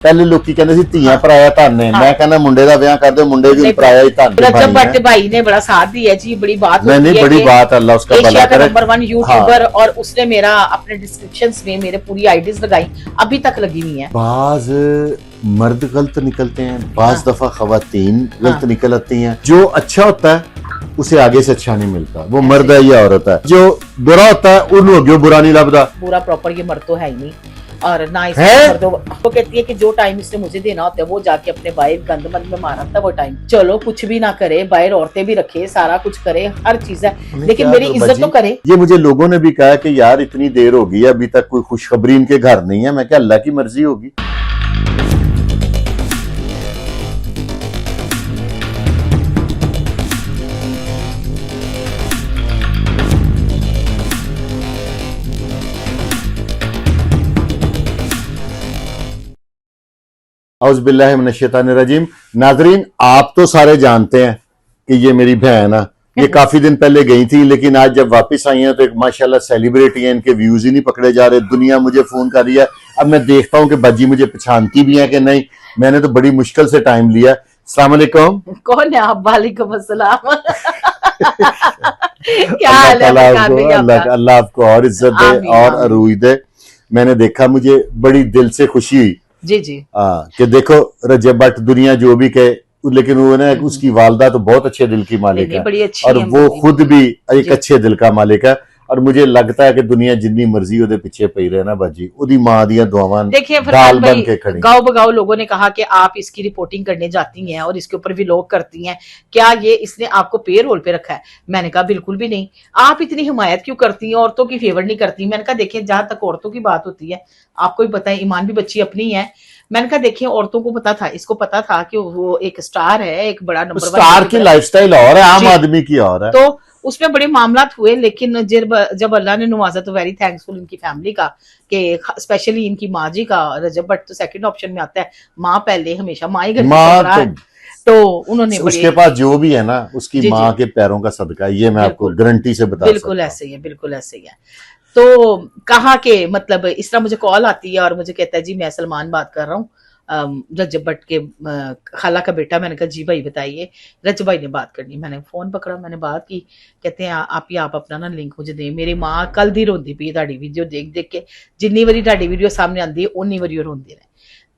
पहले लोग कहते सी ਧੀਆਂ ਪਰਾਇਆ ਧਨ है। मैं कहना मुंडे का ब्याह कर दो, मुंडे भी पराया ही धन है। रजब भट्ट भाई ने बड़ा साथ दिया जी, बड़ी बात होती है। नहीं, बड़ी बात, अल्लाह उसका भला करे। नंबर 1 यूट्यूबर और उसने मेरा अपने डिस्क्रिप्शंस में मेरे पूरी आईडीज लगाई, अभी तक लगी हुई है। बाज मर्द गलत निकलते हैं, बाज दफा खवातीन गलत निकल आती हैं। जो अच्छा होता है उसे आगे से अच्छा नहीं मिलता, वो मर्द है या औरत है। जो बुरा होता है उन्होंने बुरा नहीं लभदा। पूरा प्रॉपर ये मर्द तो है ही नहीं, और ना इसको दो। वो कहती है कि जो टाइम इसने मुझे देना होता है वो जाके अपने बाहर गंदमंद में मारा था वो टाइम। चलो कुछ भी ना करे, बाहर औरतें भी रखे, सारा कुछ करे, हर चीज है, लेकिन मेरी इज्जत तो करे। ये मुझे लोगों ने भी कहा कि यार इतनी देर होगी अभी तक कोई खुशखबरी इनके घर नहीं है। मैं क्या, अल्लाह की मर्जी होगी। औज़ुबिल्लाहि मिनश्शैतानिर्रजीम। नाज़रीन, आप तो सारे जानते हैं कि ये मेरी बहन है। ये काफी दिन पहले गई थी, लेकिन आज जब वापस आई हैं तो एक माशाल्लाह सेलिब्रिटी है, इनके व्यूज ही नहीं पकड़े जा रहे। दुनिया मुझे फोन कर रही है। अब मैं देखता हूँ कि बाजी मुझे पहचानती भी है कि नहीं। मैंने तो बड़ी मुश्किल से टाइम लिया। अस्सलाम वालेकुम। कौन है आप? वालेकुम अस्सलाम। क्या हाल है? अल्लाह आपको और इज्जत दे और अरूज दे। मैंने देखा, मुझे बड़ी दिल से खुशी हुई जी जी कि देखो रजब भट्ट दुनिया जो भी कहे, लेकिन वो ना उसकी वालदा तो बहुत अच्छे दिल की मालिक है, और वो खुद भी एक अच्छे दिल का मालिक है। और मुझे लगता है कि दुनिया जितनी मर्जी ओदे पीछे पई रहे ना बाजी, ओदी मां दियां दुआवां दाल बन के खड़ी। गाँव बगाओ लोगों ने कहा कि आप इसकी रिपोर्टिंग करने जाती हैं और इसके ऊपर व्लॉग करती हैं, क्या ये इसने आपको पे रोल पे रखा है? मैंने कहा बिल्कुल भी नहीं। आप इतनी हिमायत क्यों करती हैं, औरतों की फेवर नहीं करती? मैंने कहा देखिए, जहां तक औरतों की बात होती है, आपको भी पता है, ईमान भी बच्ची अपनी है। मैंने कहा देखिए, औरतों को पता था, इसको पता था कि वो एक स्टार है, एक बड़ा नंबर स्टार की लाइफस्टाइल और है, आम आदमी की और है। तो उसमें बड़े मामलात हुए, लेकिन जब अल्लाह ने नवाजा तो वेरी थैंकफुल इनकी फैमिली का, कि स्पेशली इनकी माँ जी का। रजब भट्ट तो सेकंड ऑप्शन में आता है, माँ पहले, हमेशा माँ ही घर की। तो उन्होंने उसके पास जो भी है ना, उसकी माँ के पैरों का सदका है, ये मैं आपको गारंटी से बता सकता हूं। बिल्कुल ऐसे ही है, बिल्कुल ऐसे ही है। तो कहा कि मतलब इस तरह मुझे कॉल आती है और मुझे कहता है जी मैं सलमान बात कर रहा हूँ, रजब भट्ट के खाला का बेटा। मैंने कहा जी भाई बताइए। रजब भाई ने बात करनी, मैंने फोन पकड़ा, मैंने बात की। कहते हैं आप अपना ना लिंक मुझे दें। मेरी माँ कल दी रोंदी पी ताड़ी वीडियो देख देख के, जिन्नी बारी ताड़ी वीडियो सामने आती है उन्नी बारी रोंदी रहे।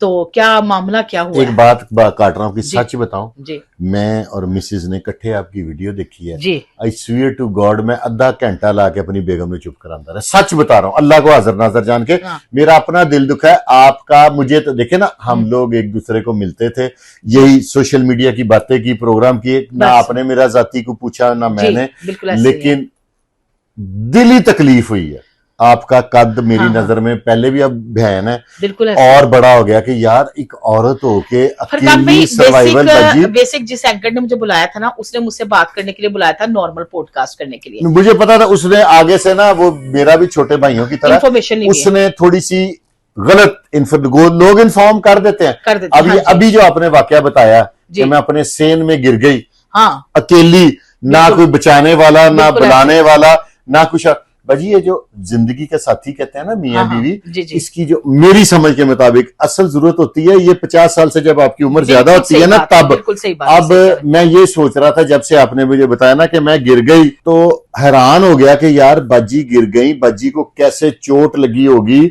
तो क्या मामला क्या हुआ? एक बात काट रहा हूँ कि सच बताऊं जी, मैं और मिसेज ने इकट्ठे आपकी वीडियो देखी है जी। आई स्वीयर टू गॉड, मैं आधा घंटा ला के अपनी बेगम ने चुप करांदा रहा। सच बता रहा हूँ, अल्लाह को हाजिर नाजर जान के। मेरा अपना दिल दुखा है आपका। मुझे तो देखे ना, हम लोग एक दूसरे को मिलते थे, यही सोशल मीडिया की बातें की, प्रोग्राम किए ना, आपने मेरा जाती को पूछा ना मैंने, लेकिन दिली तकलीफ हुई है। आपका कद मेरी नजर में पहले भी अब बहन है, बिल्कुल और बड़ा हो गया कि यार एक औरत होके अकेली सर्वाइवल बाजी। बेसिक जिस एंकर ने मुझे बुलाया था ना, उसने मुझसे बात करने के लिए बुलाया था, नॉर्मल पॉडकास्ट करने के लिए। मुझे पता था उसने आगे से ना, वो मेरा भी छोटे भाइयों की तरह इन्फॉर्मेशन उसने थोड़ी सी गलत लोग इन्फॉर्म कर देते हैं। अभी जो आपने वाकया बताया कि मैं अपने सेन में गिर गई, अकेली, ना कोई बचाने वाला, ना बुलाने वाला, ना कुछ। बाजी ये जो जिंदगी के साथी कहते हैं ना, मियां बीवी, इसकी जो मेरी समझ के मुताबिक असल जरूरत होती है ये 50 साल से, जब आपकी उम्र ज्यादा होती है ना, तब। अब मैं ये सोच रहा था जब से आपने मुझे बताया ना कि मैं गिर गई, तो हैरान हो गया कि यार बाजी गिर गई, बाजी को कैसे चोट लगी होगी,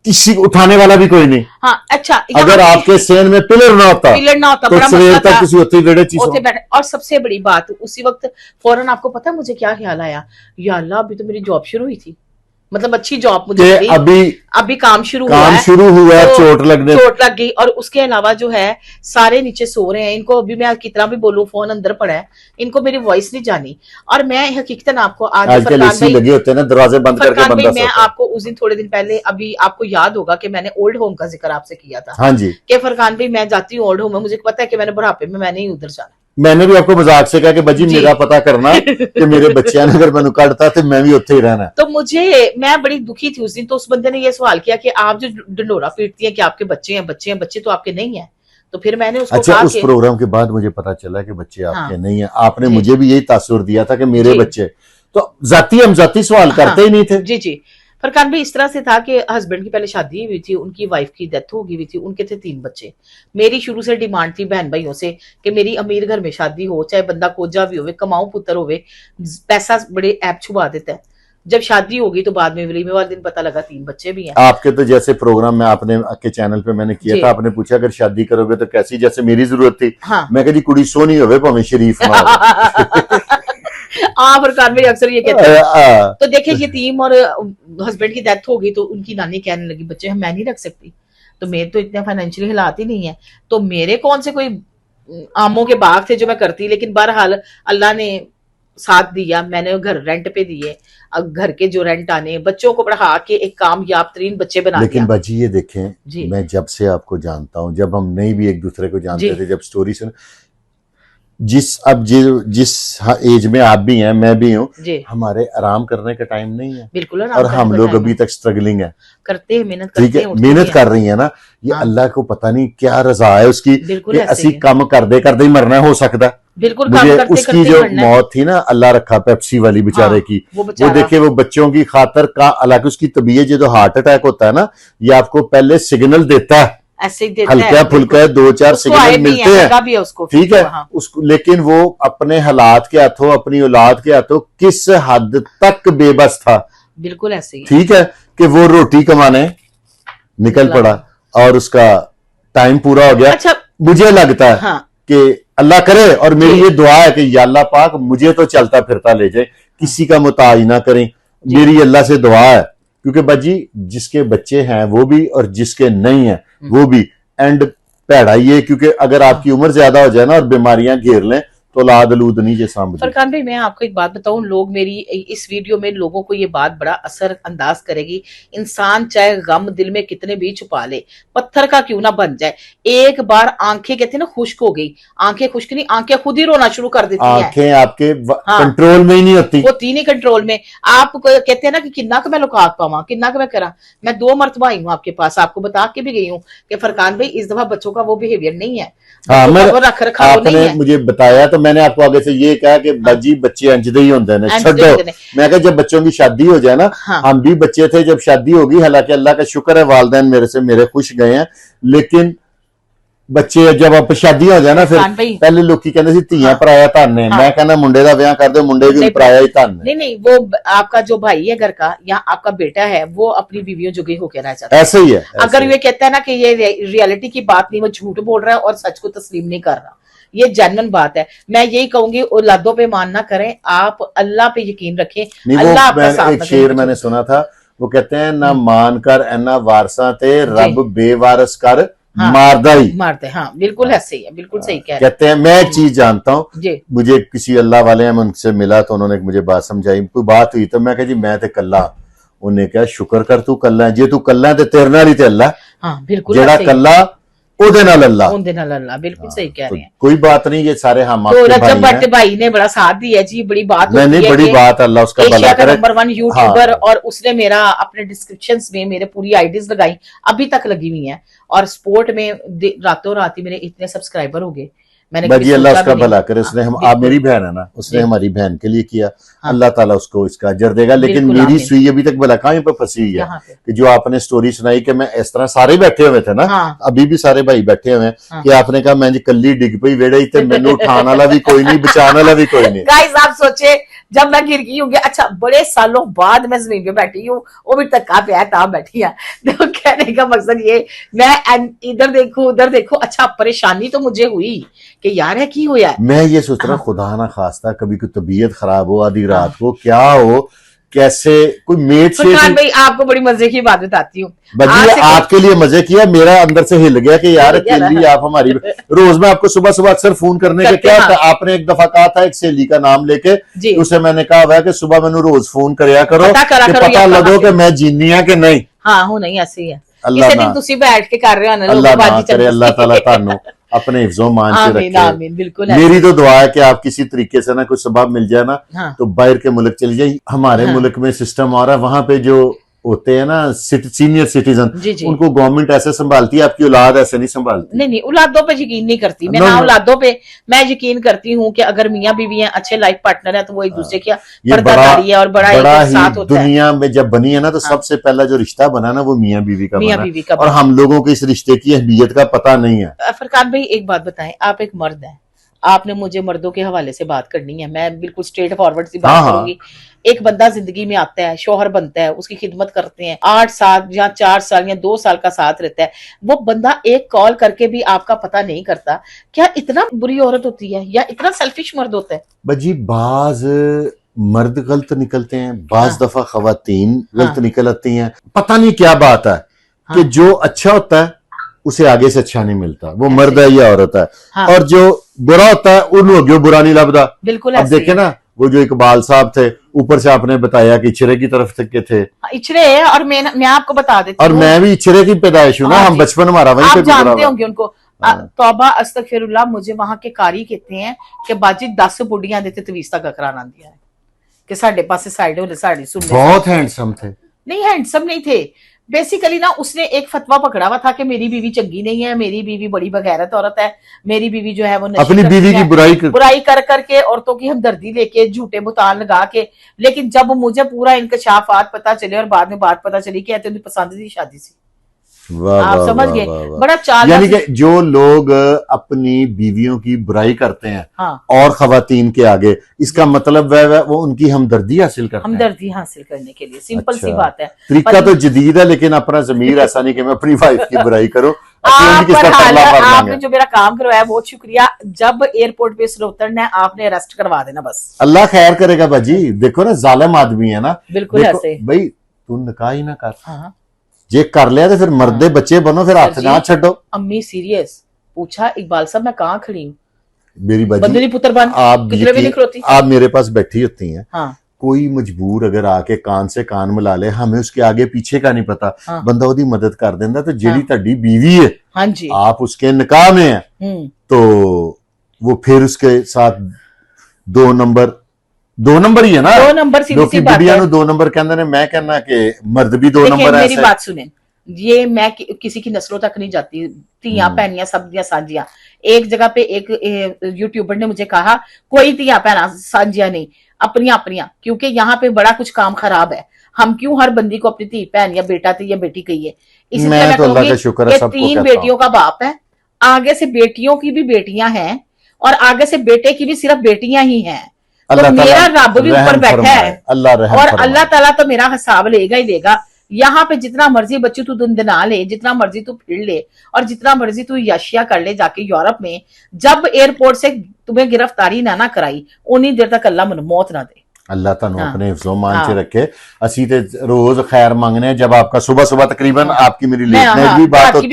किसी को उठाने वाला भी कोई नहीं। हाँ, अच्छा, अगर आपके सेन में पिलर ना होता तो सवेर तक किसी होती बेड़े चीज। और सबसे बड़ी बात, उसी वक्त फौरन आपको पता है मुझे क्या ख्याल आया? या अल्लाह, अभी तो मेरी जॉब शुरू हुई थी, मतलब अच्छी जॉब मुझे अभी काम शुरू हुआ है, तो चोट लग गई। और उसके अलावा जो है सारे नीचे सो रहे हैं, इनको अभी मैं कितना भी बोलूं, फोन अंदर पड़ा है, इनको मेरी वॉइस नहीं जानी। और मैं हकीकतन आपको आजकल एसी लगे होते हैं ना, दरवाजे बंद करके बंदा सोता है। मैं आपको उस दिन थोड़े दिन पहले, अभी आपको याद होगा कि मैंने ओल्ड होम का जिक्र आपसे किया था। हाँ जी, कि फरकान भाई मैं जाती हूँ ओल्ड होम में, मुझे पता है कि मैंने बुढ़ापे में मैंने ही उधर जाना। मैंने भी आपको मजाक से कहा कि बजी मेरा पता करना कि मेरे बच्चे ने अगर मैंने काटता तो मैं भी उत्थे ही रहना। तो मैं बड़ी दुखी थी उस दिन। तो उस बंदे ने ये सवाल किया कि आप जो डंडोरा पीटती हैं कि आपके बच्चे हैं, बच्चे तो आपके नहीं है। तो फिर मैंने उसको अच्छा, उस प्रोग्राम के बाद मुझे पता चला कि बच्चे आपके नहीं है। आपने मुझे भी यही तासुर दिया था कि मेरे बच्चे, तो जाती हम जाती सवाल करते ही नहीं थे। जी जी। फरकान भाई इस तरह से था कि हस्बैंड की पहले शादी हुई थी, उनकी वाइफ की डेथ हो गई हुई थी, उनके थे 3 बच्चे। मेरी शुरू से डिमांड थी बहन भाइयों से कि मेरी अमीर घर में शादी हो, चाहे बंदा कोजा भी होवे, कमाऊ पुत्र होवे, पैसा बड़े ऐप छुपा देता है। जब शादी होगी तो बाद में वलीमे वाले दिन पता लगा 3 बच्चे भी हैं। आपके तो जैसे प्रोग्राम में आपने आपके चैनल पे मैंने किया था, आपने पूछा अगर शादी करोगे तो कैसी, जैसे मेरी जरूरत थी। हाँ। मैं कह जी कुड़ी सोनी होवे भावें शरीफ ना हाँ फरकान भाई अक्सर ये कहते हैं। तो देखिए यतीम और हस्बैंड की डेथ हो गई तो उनकी नानी कहने लगी बच्चे मैं नहीं रख सकती, तो मेरे तो इतने फाइनेंशियली हालात ही नहीं है, तो मेरे कौन से कोई आमों के बाग थे जो मैं करती। लेकिन बहरहाल अल्लाह ने साथ दिया, मैंने घर रेंट पे दिए, अब घर के जो रेंट आने, बच्चों को पढ़ा के एक कामयाब तरीन बच्चे बना लेकिन बाजी ये देखें, मैं जब से आपको जानता हूं, जब हम नहीं भी एक दूसरे को जानते थे, जब स्टोरी सुन, जिस एज में आप भी हैं मैं भी हूँ, हमारे आराम करने का टाइम नहीं है बिल्कुल, और हम लोग अभी तक स्ट्रगलिंग है, करते हैं मेहनत, ठीक है, मेहनत कर रही है ना। ये अल्लाह को पता नहीं क्या रजा है उसकी कि असी कम करते ही मरना हो सकता। बिल्कुल, मुझे उसकी जो मौत थी ना, अल्लाह रखा पेप्सी वाली बेचारे की, वो देखिए वो बच्चों की खातर का, हालांकि उसकी तबीयत जो हार्ट अटैक होता है ना, ये आपको पहले सिग्नल देता है, ऐसे ही देता हल्का फुल्का 2-4 सिग्नल मिलते हैं, ठीक है उसको, लेकिन वो अपने हालात के हाथों, अपनी औलाद के हाथों किस हद तक बेबस था। बिल्कुल ऐसे ही, ठीक है, कि वो रोटी कमाने निकल पड़ा और उसका टाइम पूरा हो गया। अच्छा, मुझे लगता है कि अल्लाह करे, और मेरी ये दुआ है कि या अल्लाह पाक मुझे तो चलता फिरता ले जाए, किसी का मुताज ना करें, मेरी अल्लाह से दुआ है। क्योंकि बाजी जिसके बच्चे हैं वो भी और जिसके नहीं है वो भी, एंड पैड़ा ये, क्योंकि अगर आपकी उम्र ज्यादा हो जाए ना और बीमारियां घेर लें तो लाद लूद नहीं जे सामने। फरकान भाई मैं आपको एक बात बताऊं, लोग मेरी इस वीडियो में लोगों को ये बात बड़ा असर अंदाज करेगी। इंसान चाहे गम दिल में कितने भी छुपा ले, पत्थर का क्यों ना बन जाए, एक बार आंखें कहते हैं ना खुश्क हो गई, आंखें खुश्क नहीं, आंखें खुद ही रोना शुरू कर देती हैं। आंखें आपके कंट्रोल में ही नहीं होती नहीं कंट्रोल में। आप कहते हैं ना कि किन्ना का मैं लुकात पावा, किन्ना का मैं करा। मैं 2 मरतबा आई हूँ आपके पास, आपको बता के भी गई हूँ कि फरकान भाई इस दफा बच्चों का वो बिहेवियर नहीं है, रख रखाव नहीं है। मुझे बताया तो मैंने आपको आगे से ये कहा कि बाजी बच्चे अंजदे ही होते हैं, छोड़ो। मैं कहा जब बच्चों की शादी हो जाए ना, हम भी बच्चे थे जब शादी होगी, हालांकि अल्लाह का शुक्र है वालिदैन मेरे खुश गए हैं, लेकिन बच्चे जब आप शादी हो जाए ना, फिर पहले लोग कहते सी धीया पराया धन है, मैं कहना मुंडे का ब्याह कर दो, मुंडे भी पराया ही धन है। नहीं, वो आपका जो भाई है घर का या आपका बेटा है, वो अपनी बीवियों जुगे होकर रह जाता है, ऐसे ही है। अगर ये कहता है ना कि ये रियलिटी की बात नहीं, वो झूठ बोल रहा है और सच को तस्लीम नहीं कर रहा, ये जेन्युइन बात है। मैं यही कहूंगी औलादों पे मान ना करें, आप अल्लाह पे यकीन रखें, अल्लाह आपका साथ। एक शेर मैंने सुना था, वो कहते हैं ना मान कर एना वारसा ते रब बेवारस कर मारते। हाँ बिल्कुल ऐसे ही है, बिल्कुल सही कह रहे हैं। कहते हैं मैं एक चीज जानता हूँ, मुझे किसी अल्लाह वाले हैं, मैं उनसे मिला तो उन्होंने मुझे बात समझाई, कोई बात हुई तो मैं कहा जी मैं ते कल्ला, उन्हें कहा शुक्र कर तू कल्ला है, जे तू कल्ला है ते तेरे नाल ही ते अल्लाह, हाँ बिल्कुल, जेड़ा कल्ला ओदे नाल अल्लाह, बिल्कुल सही कह रहे हैं। कोई बात नहीं, ये सारे हम तो रजब भट्ट भाई ने बड़ा साथ दिया जी, बड़ी बात नहीं, बड़ी बात, अल्लाह उसका भला करे। नंबर 1 यूट्यूबर, और उसने मेरा अपने डिस्क्रिप्शंस में मेरे पूरी आईडीज लगाई, अभी तक लगी हुई है, और स्पोर्ट में रातों रात ही मेरे इतने सब्सक्राइबर हो गए। बाजी अल्लाह उसका भला करे, उसने आप मेरी बहन है ना, उसने हमारी बहन के लिए किया, अल्लाह ताला उसको इसका अजर देगा। लेकिन मेरी सुई अभी तक भला कहीं पर फंसी हुई है कि जो आपने स्टोरी सुनाई कि मैं इस तरह, सारे बैठे हुए थे ना, अभी भी सारे भाई बैठे हुए हैं, कि आपने कहा मैं जी कल्ली डिग पई वेड़े ते मैनू उठाने वाला भी कोई नहीं, बचाने वाला भी कोई नहीं। गाइस आप सोचे जब मैं गिर गई हूँ, अच्छा बड़े सालों बाद मैं जमीन पे बैठी हूँ, वो भी धक्का पे तब बैठी है। तो कहने का मकसद ये, मैं इधर देखूं उधर देखूं, अच्छा परेशानी तो मुझे हुई कि यार है की होया। मैं ये सोच रहा खुदा ना खास्ता कभी कोई तबीयत खराब हो आधी रात को, क्या हो, कैसे कोई मेट से भाई आपको बड़ी मजे की बात बताती हूँ, आपके लिए मजे किया, मेरा अंदर से हिल गया कि यार अकेली आप हमारी रोज मैं आपको सुबह सुबह अक्सर फोन करने के क्या आपने एक दफा कहा था एक सहेली का नाम लेके, उसे मैंने कहा हुआ है कि सुबह मैंने रोज फोन करया करो, पता लगो कि मैं जीनी है कि नहीं। हाँ हो नहीं ऐसे ही है, अल्लाह बैठ के कर रहे हो ना, अल्लाह ताला तानू अपने हिफ्ज़ो मान से रखे। आमीन, बिल्कुल। मेरी तो दुआ है कि आप किसी तरीके से ना कुछ सबब मिल जाए ना, तो बाहर के मुल्क चले जाए। हमारे मुल्क में सिस्टम आ रहा है, वहां पे जो होते हैं ना सीनियर सिटीजन, जी जी उनको गवर्नमेंट ऐसे संभालती है, आपकी औलाद ऐसे नहीं संभालती। नहीं नहीं, औलादों पे यकीन नहीं करती मैं, ना औलादों पे मैं यकीन करती हूँ कि अगर मियाँ बीवी हैं, अच्छे लाइफ पार्टनर है, तो वो एक दूसरे की पर्दादारी है और बड़ा एक साथ होता है। दुनिया में जब बनी है ना, तो सबसे पहला जो रिश्ता बना ना, वो मियाँ बीवी का बना, और हम लोगों को इस रिश्ते की अहमियत का पता नहीं है। फरकान भाई एक बात बताएं, आप एक मर्द हैं, आपने मुझे मर्दों के हवाले से बात करनी है, मैं बिल्कुल स्ट्रेट फॉरवर्ड सी बात करूंगी। एक बंदा जिंदगी में आता है, शोहर बनता है, उसकी खिदमत करते हैं, 8 साल या 4 साल या 2 साल का साथ रहता है, वो बंदा एक कॉल करके भी आपका पता नहीं करता, क्या इतना बुरी औरत होती है या इतना सेल्फिश मर्द होता है? बजी बाज मर्द गलत निकलते हैं, बाज दफा खवातीन गलत निकल आती हैं, पता नहीं क्या बात है कि जो अच्छा होता है उसे आगे से अच्छा नहीं मिलता, वो मर्द है या औरत है, और जो बुरा होता है उन लोगों बुरा नहीं लगता। बिल्कुल अब देखे ना, वो जो इकबाल साहब थे, ऊपर से आपने बताया कि इच्छरे की तरफ के थे, इच्छरे, और मैं आपको बता देती और मैं भी इच्छरे की पैदाइश हूँ ना, हम बचपन हमारा वहीं पे जानते होंगे उनको। तौबा अस्तगफिरुल्लाह, मुझे वहां के कारी कहते हैं कि बाजी 10 बुढ़ियां देते तवीज तक कराना दिया है कि साढ़े पास साइड होले साड़ी सुन। बहुत हैंडसम थे। नहीं हैंडसम नहीं थे, बेसिकली ना उसने एक फतवा पकड़ा हुआ था कि मेरी बीवी चंगी नहीं है, मेरी बीवी बड़ी बगैरत औरत है, मेरी बीवी जो है वो अपनी बीवी की बुराई कर करके औरतों की हमदर्दी लेके झूठे बुतान लगा के। लेकिन जब मुझे पूरा इंकशाफात पता चले और बाद में बात पता चली कि उनकी पसंद की शादी सी, आप समझ गए, बड़ा चाल। यानी कि जो लोग अपनी बीवियों की बुराई करते हैं और खवातीन के आगे, इसका मतलब वो उनकी हमदर्दी हासिल करते हैं, हमदर्दी हासिल करने के लिए, सिंपल सी बात है। तरीका तो जदीद है, लेकिन अपना जमीर ऐसा नहीं कि मैं अपनी वाइफ की बुराई करूं। आपने जो मेरा काम करवाया बहुत शुक्रिया। जब एयरपोर्ट पे से उतरना है, आपने अरेस्ट करवा देना बस। अल्लाह खैर करेगा बाजी, देखो ना जालिम आदमी है ना, बिल्कुल ऐसे भाई तू निकाह ही ना कर, जे कर लिया तो फिर मर्दे बच्चे बनो, फिर हाथ ना छो। अम्मी सीरियस पूछा, इकबाल साहब मैं कहाँ खड़ी हूँ, मेरी बाजी पुत्र बन आप मेरे पास बैठी होती हैं, कोई मजबूर अगर आके कान से कान मिला ले, हमें उसके आगे पीछे का नहीं पता, बंदा ओदी मदद कर देंदा, तो जेड़ी तड़ी बीवी है, आप उसके निकाह में है, तो वो फिर उसके साथ 2 नंबर ही है ना, 2 नंबर सीधी सी बात है। 2 नंबर कहंदे ने, मैं कहना कि मर्द भी 2 नंबर है। मेरी बात सुने, ये मैं किसी की नस्लों तक नहीं जाती, तियां भैनियां सब दियां साझियां। एक जगह पे एक यूट्यूबर ने मुझे कहा कोई तियां भैना साझियां नहीं, अपनियां अपनियां, क्योंकि यहाँ पे बड़ा कुछ काम खराब है, हम क्यों हर बंदी को अपनी धी भैन या बेटा या बेटी कहिए। इसी तरह मैं कहूंगी 3 बेटियों का बाप है, आगे से बेटियों की भी बेटियां हैं और आगे से बेटे की भी सिर्फ बेटियां ही हैं, तो मेरा रब भी ऊपर बैठा है और अल्लाह ताला तो मेरा हिसाब लेगा ही लेगा। यहाँ पे जितना मर्जी बच्ची तू दंदना ले, जितना मर्जी तू फिर ले और जितना मर्जी तू याशिया कर ले जाके यूरोप में, जब एयरपोर्ट से तुम्हें गिरफ्तारी ना कराई उन्हीं देर तक अल्लाह मन मौत ना दे। अल्लाह तानू अपने हिफ्ज़ो मान च रखे। असी ते रोज खैर मांगने, जब आपका सुबह तकरीबन आपकी मेरी लेट नाइट भी बात होती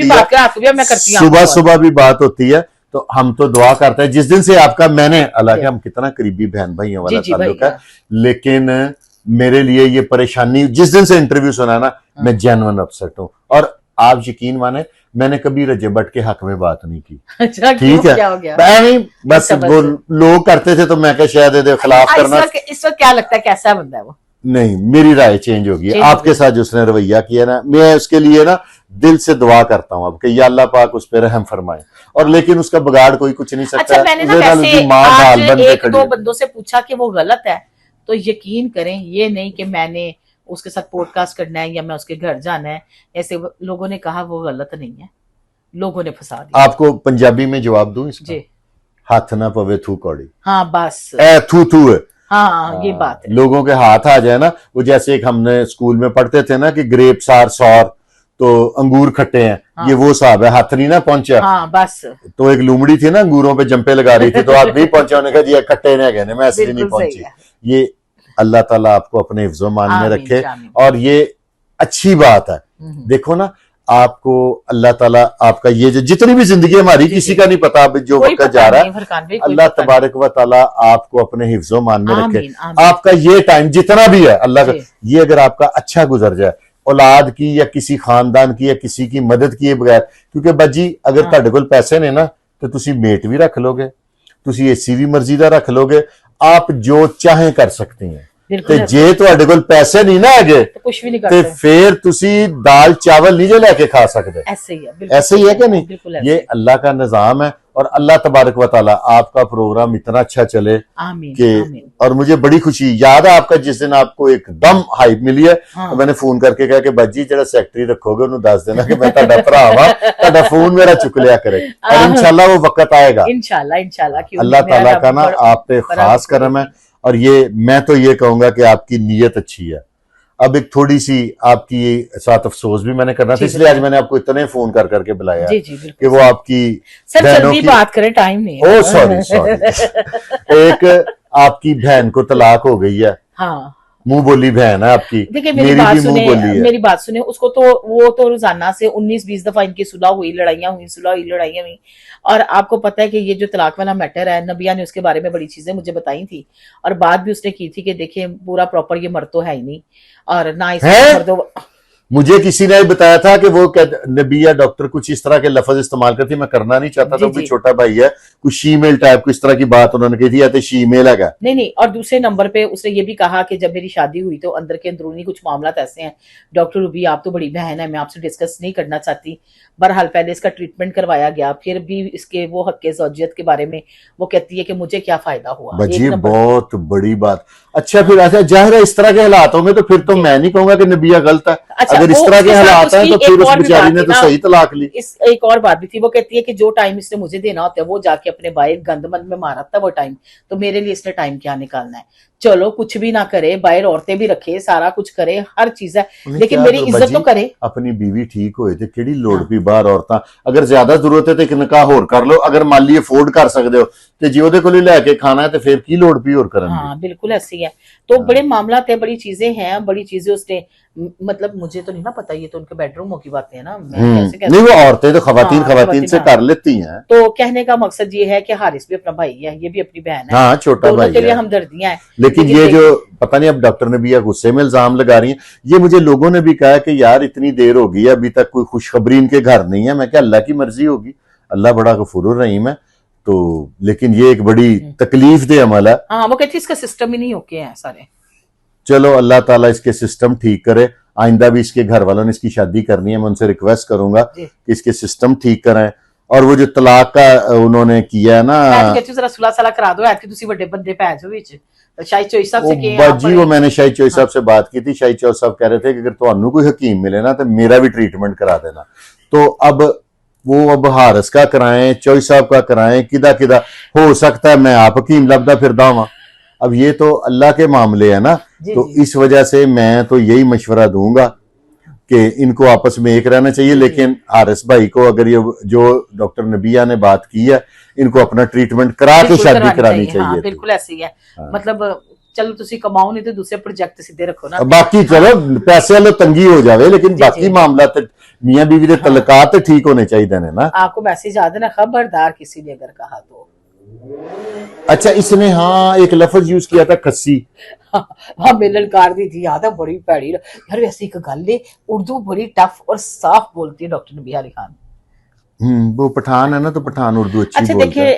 है, सुबह भी बात होती है, तो हम तो दुआ करते हैं। जिस दिन से आपका, मैंने अल्लाह के, हम कितना करीबी बहन भाइयों वाला ताल्लुक है, लेकिन मेरे लिए ये परेशानी जिस दिन से इंटरव्यू सुना ना, मैं जेन्युइन अपसेट हूँ। और आप यकीन माने, मैंने कभी रजब भट्ट के हक में बात नहीं की। अच्छा, ठीक है, नहीं बस वो लोग करते थे तो मैं क्या शायद खिलाफ करना। इस वक्त क्या लगता है कैसा बंदा है वो? नहीं, मेरी राय चेंज होगी आपके साथ जो उसने रवैया किया ना, मैं उसके लिए ना दिल से दुआ करता हूँ अब कि या अल्लाह पाक उस पर रहम फरमाए, और लेकिन उसका बिगाड़ कोई कुछ नहीं सकता। अच्छा, मैंने ना वैसे आज 1-2 बंदों से पूछा कि वो गलत है, तो यकीन करें ये नहीं कि मैंने उसके साथ पॉडकास्ट करना है या मैं उसके घर जाना है, ऐसे लोगों ने कहा वो गलत नहीं है, लोगों ने फंसा दिया। आपको पंजाबी में जवाब दूं इसका? जी। हाथ ना पवे थू कौड़ी। हाँ बस थू है। हाँ ये बात है, लोगों के हाथ आ जाए ना, वो जैसे एक हमने स्कूल में पढ़ते थे ना कि ग्रेप्स आर सॉर, तो अंगूर खट्टे हैं, ये वो साहब है, हाथ नहीं ना पहुंचा। हाँ बस। तो एक लूमड़ी थी ना, अंगूरों पे जंपे लगा रही थी, तो आप नहीं पहुंचे, उन्होंने कहा जी खट्टे ने गए, मैं ऐसे नहीं पहुंची। ये अल्लाह ताला आपको अपने हिफ्ज़ो मान में रखे, और ये अच्छी बात है। देखो ना, आपको अल्लाह ताला आपका ये जो जितनी भी जिंदगी हमारी, किसी का नहीं पता जो वक्त जा रहा है, अल्लाह तबारक व ताला आपको अपने हिफ्ज़ो मान में रखे। आपका ये टाइम जितना भी है, अल्लाह का ये अगर आपका अच्छा गुजर जाए, औलाद की या किसी खानदान की या किसी की मदद किए बगैर, क्योंकि बजी अगर तुहाडे कोल पैसे ने ना, तो तुसी मेट भी रख लोगे, तुसी एसी भी मर्जी दा रख लोगे, आप जो चाहें कर सकती हैं। बिल्कुल ਤੇ ਜੇ ਤੁਹਾਡੇ ਕੋਲ ਪੈਸੇ ਨਹੀਂ ਨਾ ਹੈਗੇ कुछ भी नहीं ਤੇ करते फिर ਤੁਸੀਂ दाल चावल नहीं जो लेके खा सकते। ऐसे ही है ऐसे ही है कि नहीं? बिल्कुल ऐसे ये ही। अल्लाह का निजाम है और अल्लाह तबारक व तआला आपका प्रोग्राम इतना अच्छा चले आमीन कि आमीन। और मुझे बड़ी खुशी याद है आपका जिस दिन आपको एकदम हाइप मिली है हाँ। तो मैंने फोन करके कहा कि बाजी जेड़ा सेक्रेटरी रखोगे उन्हें दस देना कि मैं ਤੁਹਾਡਾ ਭਰਾ ਵਾਂ ਤੁਹਾਡਾ फोन मेरा चुक लिया करे और इंशाल्लाह वो वक्त आएगा। इंशाल्लाह इंशाल्लाह क्यों अल्लाह नहीं, मेरा ताला रब का ना आप पे बड़ा खास करम है और ये मैं तो ये कहूंगा कि आपकी नीयत अच्छी है। अब एक थोड़ी सी आपकी साथ अफसोस भी मैंने करना था, जी, इसलिए आज मैंने आपको इतने फोन कर करके बुलाया जी जी बिल्कुल कि वो आपकी सर बहनों जल्दी की बात करें, टाइम नहीं है। ओ सॉरी सॉरी एक आपकी बहन को तलाक हो गई है, हाँ मुंह बोली बहन है आपकी, देखिए मेरी बात भी मुंह सुने, बोली है। मेरी बात सुने, उसको तो वो तो रोजाना से 19-20 दफा इनकी सुलह हुई, लड़ाइयां हुई, सुलह हुई, लड़ाइयां हुई। और आपको पता है कि ये जो तलाक वाला मैटर है, नबिया ने उसके बारे में बड़ी चीजें मुझे बताई थी और बात भी उसने की थी कि देखिए पूरा प्रॉपर ये मर्द तो है ही नहीं और ना इसमें मर्दों। मुझे किसी ने बताया था कि वो नबिया डॉक्टर कुछ इस तरह के लफ्ज इस्तेमाल करती, मैं करना नहीं चाहता था, भी छोटा भाई है, कुछ शीमेल टाइप को इस तरह की बात उन्होंने कही थी, या तो शीमेल है क्या? नहीं। और दूसरे नंबर पे उसने ये भी कहा कि जब मेरी शादी हुई तो अंदर के अंदरूनी कुछ मामला ऐसे हैं, डॉक्टर रूबी आप तो बड़ी बहन है, मैं आपसे डिस्कस नहीं करना चाहती। बहरहाल पहले इसका ट्रीटमेंट करवाया गया, फिर भी इसके वो हक ज़ौजियत के बारे में वो कहती है कि मुझे क्या फायदा हुआ। बजी बहुत बड़ी बात। अच्छा फिर ऐसा जाहिर है इस तरह के हालात होंगे तो फिर तो मैं नहीं कहूंगा कि नबिया गलत है। अच्छा, अगर इस तरह के हालात हैं तो फिर उस बेचारी ने तो सही तलाक ली। इस एक और बात भी थी, वो कहती है कि जो टाइम इसने मुझे देना होता है वो जाके अपने बाहर गंदमंद में मारा था वो टाइम, तो मेरे लिए इसने टाइम क्या निकालना है। चलो कुछ भी ना करे, बाहर औरतें भी रखे, सारा कुछ करे, हर चीज है, लेकिन मेरी इज्जत तो करे। अपनी बीवी ठीक होए थे केड़ी लोड़ पी बाहर औरतां, अगर ज्यादा जरूरत है तो एक निकाह होर कर लो, अगर मान ली अफोर्ड कर सकते हो तो जी ओदे कोल लेके खाना है तो फिर की लोड़ पी और करन। हाँ बिल्कुल ऐसी है। तो बड़े मामला थे, बड़ी चीजें हैं, बड़ी चीजें उसने मतलब मुझे तो नहीं ना पता, ये तो उनके बेडरूमों की बातें हैं ना, मैं कैसे नहीं वो औरतें तो खवातीन से कर लेती हैं। तो कहने का मकसद ये है कि हारिस भी अपना भाई है, ये भी अपनी बहन है, हाँ छोटा भाई के लिए हमदर्दियां हैं। लेकिन ये जो पता नहीं अब डॉक्टर नबिया गुस्से में इल्जाम लगा रही है, ये मुझे लोगों ने भी कहा कि यार इतनी देर हो गई अभी तक कोई खुशखबरी इनके घर नहीं है। मैं क्या अल्लाह की मर्जी होगी, अल्लाह बड़ा गफूर रहीम है। तो लेकिन ये एक बड़ी तकलीफ दे अमल है। हाँ वो कहती है इसका सिस्टम ही नहीं होके हैं सारे। चलो अल्लाह ताला इसके सिस्टम ठीक करे, आइंदा भी इसके घर वालों ने इसकी शादी करनी है, मैं उनसे रिक्वेस्ट करूंगा कि इसके सिस्टम ठीक कराएं। और वो जो तलाक का उन्होंने किया है ना, जरा सुलह सलाह करा दो, ऐसे तुसी बड़े बंदे पै जाओ विच। शाही चौई साहब से के बाजी वो मैंने शाही चौई साहब से बात की थी, शाही चौई साहब कह रहे थे कि अगर तुहानू कोई हकीम मिले ना तो मेरा भी ट्रीटमेंट करा देना। तो अब वो अब हारिस का कराएं, चौई साहब का कराएं, किदा किदा हो सकता है मैं आप हकीम लभदा फिरदा हूं। अब ये तो अल्लाह के मामले है ना, तो इस वजह से मैं तो यही मशवरा दूंगा कि इनको आपस में एक रहना चाहिए। लेकिन हारिस भाई को अगर ये जो डॉक्टर नबिया ने बात की है, इनको अपना ट्रीटमेंट करा के शादी करानी चाहिए। हाँ, बिल्कुल ऐसी है। मतलब चलो तुसी कमाओ नहीं तो दूसरे प्रोजेक्ट सीधे रखो ना। बाकी चलो पैसे वालों तंगी हो जावे, लेकिन बाकी मामला तो मियां बीवी के तलकात ठीक होने चाहिए ना। आपको मैसेज आ देना, खबरदार किसी ने अगर कहा तो। अच्छा इसने हाँ एक लफ्ज यूज किया था खस्सी। हाँ मिलन कार दी थी, याद है, बड़ी भैड़ी यार। वैसे एक गल है, उर्दू बड़ी टफ और साफ बोलती है डॉक्टर नबिया अली खान। वो पठान है ना, तो पठान उर्दू अच्छी अच्छा देखिए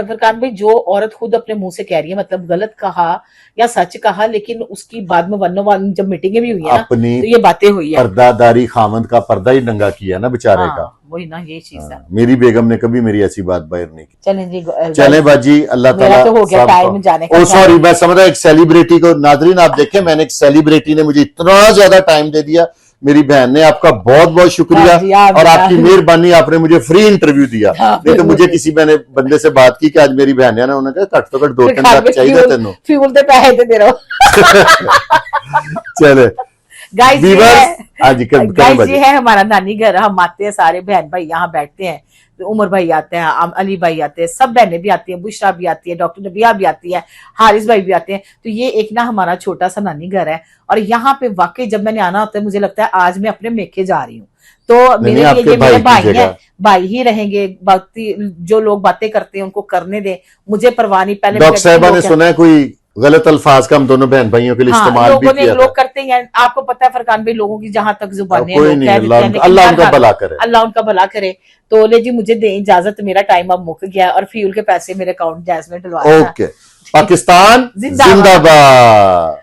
फरकान भाई, जो औरत खुद अपने मुंह से कह रही है, मतलब गलत कहा या सच कहा, लेकिन उसकी बाद में वन जब मीटिंगें भी हुई है अपनी तो ये बातें हुई है। पर्दादारी खामंद का पर्दा ही नंगा किया ना बेचारे का। वही ना, ये चीज है। मेरी बेगम ने कभी मेरी ऐसी बात बाहर नहीं की। चलें जी, चले बाजी, अल्लाह ताला तो हो गया टाइम जाने का। ओ सॉरी, मैं समझ रहा एक सेलिब्रिटी को, नाजरीन आप देखें, मैंने एक सेलिब्रिटी ने मुझे इतना ज्यादा टाइम दे दिया। मेरी बहन ने, आपका बहुत बहुत शुक्रिया और आपकी मेहरबानी, आपने मुझे फ्री इंटरव्यू दिया। नहीं तो मुझे किसी मैंने बंदे से बात की कि आज मेरी बहन है ना, उन्होंने कहा घट तो घट 2-3 लाख चाहिए तेन फ्यूल दे पैसे दे रहो। चले गाइस ये है हमारा नानी घर, हम आते हैं सारे बहन भाई यहाँ बैठते हैं, उमर भाई आते हैं, अली भाई आते हैं, सब बहनें भी आती हैं, बुशरा भी आती है, डॉक्टर नबिया भी आती है, हारिस भाई भी आते हैं। तो ये एक ना हमारा छोटा सा नानी घर है और यहाँ पे वाकई जब मैंने आना होता है मुझे लगता है आज मैं अपने मेखे जा रही हूँ। तो मेरे लिए ये मेरे भाई हैं, भाई ही रहेंगे। बाकी जो लोग बातें करते हैं उनको करने दें, मुझे परवाह नहीं। पहले डॉक्टर साहबा ने सुना है कोई गलत अल्फाज का हम दोनों बहन भाइयों के लिए इस्तेमाल भी किया, लोग करते हैं। आपको पता है फरकान भाई, लोगों की जहां तक जुबानें, अल्लाह उनका भला करे, अल्लाह उनका भला करे। तो ले जी मुझे दे इजाजत, मेरा टाइम अब मुक गया और फ्यूल के पैसे मेरे अकाउंट जैस में डलवा। ओके, पाकिस्तान जिंदाबाद।